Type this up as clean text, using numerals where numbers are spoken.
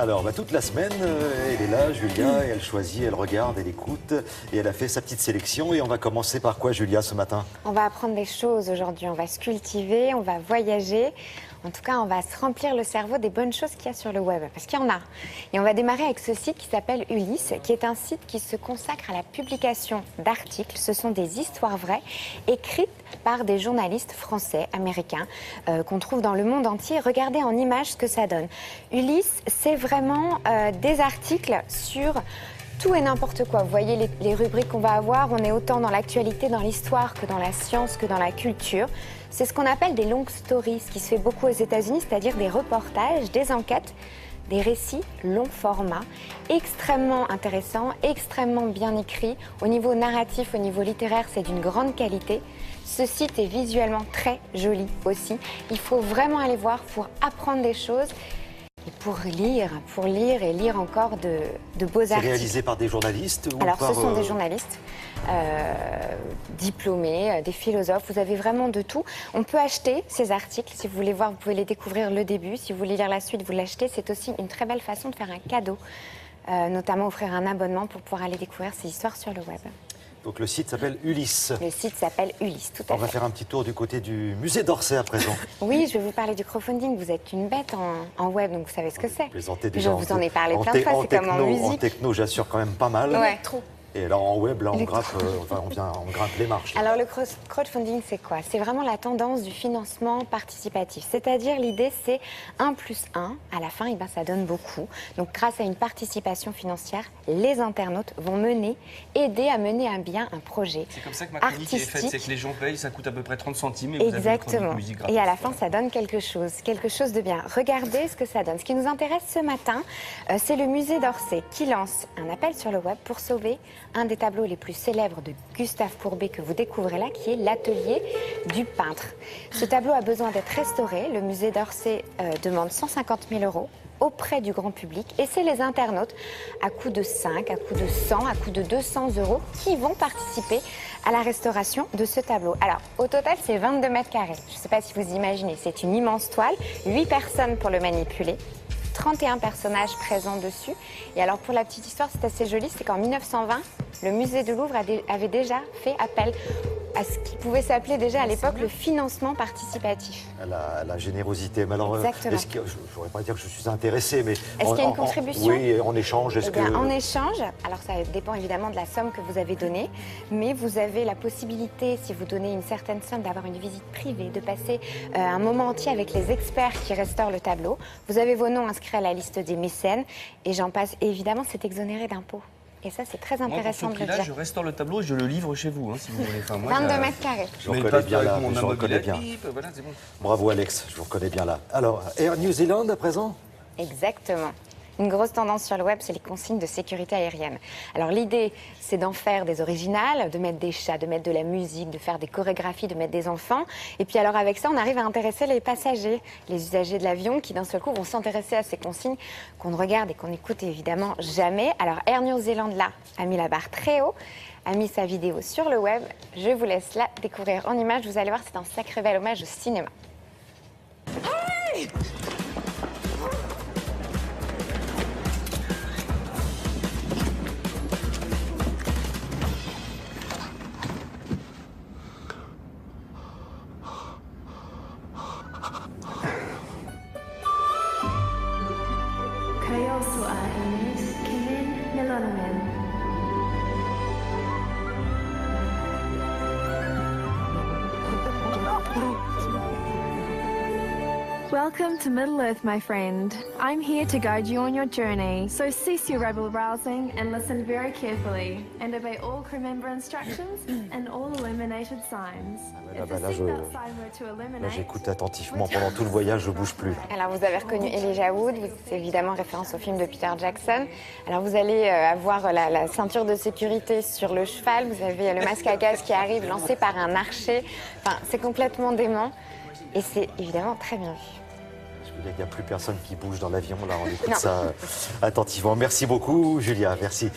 Alors, toute la semaine, elle est là, Julia, et elle choisit, elle regarde, elle écoute, et elle a fait sa petite sélection. Et on va commencer par quoi, Julia, ce matin? On va apprendre des choses aujourd'hui, on va se cultiver, on va voyager. En tout cas, on va se remplir le cerveau des bonnes choses qu'il y a sur le web, parce qu'il y en a. Et on va démarrer avec ce site qui s'appelle Ulysse, qui est un site qui se consacre à la publication d'articles. Ce sont des histoires vraies, écrites par des journalistes français, américains, qu'on trouve dans le monde entier. Regardez en images ce que ça donne. Ulysse, c'est vraiment des articles sur tout et n'importe quoi. Vous voyez les rubriques qu'on va avoir, on est autant dans l'actualité, dans l'histoire, que dans la science, que dans la culture. C'est ce qu'on appelle des long stories, ce qui se fait beaucoup aux États-Unis, c'est-à-dire des reportages, des enquêtes, des récits long format, extrêmement intéressants, extrêmement bien écrits. Au niveau narratif, au niveau littéraire, c'est d'une grande qualité. Ce site est visuellement très joli aussi. Il faut vraiment aller voir pour apprendre des choses. Et pour lire et lire encore de beaux articles. C'est réalisé par des journalistes ou Alors, par, ce sont des journalistes diplômés, des philosophes. Vous avez vraiment de tout. On peut acheter ces articles. Si vous voulez voir, vous pouvez les découvrir le début. Si vous voulez lire la suite, vous l'achetez. C'est aussi une très belle façon de faire un cadeau, notamment offrir un abonnement pour pouvoir aller découvrir ces histoires sur le web. Donc le site s'appelle Ulysse. Le site s'appelle Ulysse, tout à fait. On va faire un petit tour du côté du musée d'Orsay à présent. Oui, je vais vous parler du crowdfunding. Vous êtes une bête en web, donc vous savez ce que c'est. Je vous en ai parlé plein de fois, c'est comme en musique. En techno, j'assure quand même pas mal. Ouais, trop. Et alors en web, là, on grimpe les marches. Alors le crowdfunding, c'est quoi? C'est vraiment la tendance du financement participatif. C'est-à-dire l'idée, c'est 1 plus 1. À la fin, ça donne beaucoup. Donc grâce à une participation financière, les internautes vont aider à mener à bien un projet. C'est comme ça que ma chronique est faite, c'est que les gens payent, ça coûte à peu près 30 centimes. Et exactement. Vous avez une et à la fin, ça donne quelque chose de bien. Regardez ce que ça donne. Ce qui nous intéresse ce matin, c'est le musée d'Orsay qui lance un appel sur le web pour sauver un des tableaux les plus célèbres de Gustave Courbet que vous découvrez là, qui est l'atelier du peintre. Ce tableau a besoin d'être restauré. Le musée d'Orsay demande 150 000 € auprès du grand public. Et c'est les internautes, à coût de 5, à coût de 100, à coût de 200 € qui vont participer à la restauration de ce tableau. Alors, au total, c'est 22 mètres carrés. Je ne sais pas si vous imaginez, c'est une immense toile, 8 personnes pour le manipuler. 31 personnages présents dessus. Et alors pour la petite histoire, c'est assez joli, c'est qu'en 1920, le musée de Louvre avait déjà fait appel à ce qui pouvait s'appeler déjà à l'époque le financement participatif. La générosité. Mais alors, je ne pourrais pas dire que je suis intéressé, mais... Est-ce qu'il y a une contribution? Oui, en échange. En échange, alors ça dépend évidemment de la somme que vous avez donnée, mais vous avez la possibilité, si vous donnez une certaine somme, d'avoir une visite privée, de passer un moment entier avec les experts qui restaurent le tableau. Vous avez vos noms inscrits à la liste des mécènes, et j'en passe. Et évidemment, c'est exonéré d'impôts. Et ça, c'est très intéressant de le dire. Je restaure le tableau et je le livre chez vous, si vous voulez. 22 mètres carrés. Je vous reconnais bien là, je vous reconnais bien. Voilà, c'est bon. Bravo Alex, je vous reconnais bien là. Alors, Air New Zealand à présent? Exactement. Une grosse tendance sur le web, c'est les consignes de sécurité aérienne. Alors l'idée, c'est d'en faire des originales, de mettre des chats, de mettre de la musique, de faire des chorégraphies, de mettre des enfants. Et puis alors avec ça, on arrive à intéresser les passagers, les usagers de l'avion qui d'un seul coup vont s'intéresser à ces consignes qu'on ne regarde et qu'on n'écoute évidemment jamais. Alors Air New Zealand, là, a mis la barre très haut, a mis sa vidéo sur le web. Je vous laisse la découvrir en images. Vous allez voir, c'est un sacré bel hommage au cinéma. Hey! Kayo Suahinis, Kimin Melonamen. Welcome to Middle Earth, my friend. I'm here to guide you on your journey, so cease your rebel rousing and listen very carefully, and obey all crew member instructions and all illuminated signs. Là, j'écoute attentivement pendant tout le voyage, je bouge plus. Alors vous avez reconnu Elijah Wood, c'est évidemment référence au film de Peter Jackson. Alors vous allez avoir la ceinture de sécurité sur le cheval, vous avez le masque à gaz qui arrive lancé par un archer. Enfin, c'est complètement dément et c'est évidemment très bien vu. Il n'y a plus personne qui bouge dans l'avion, là on écoute ça attentivement. Merci beaucoup Julia, merci.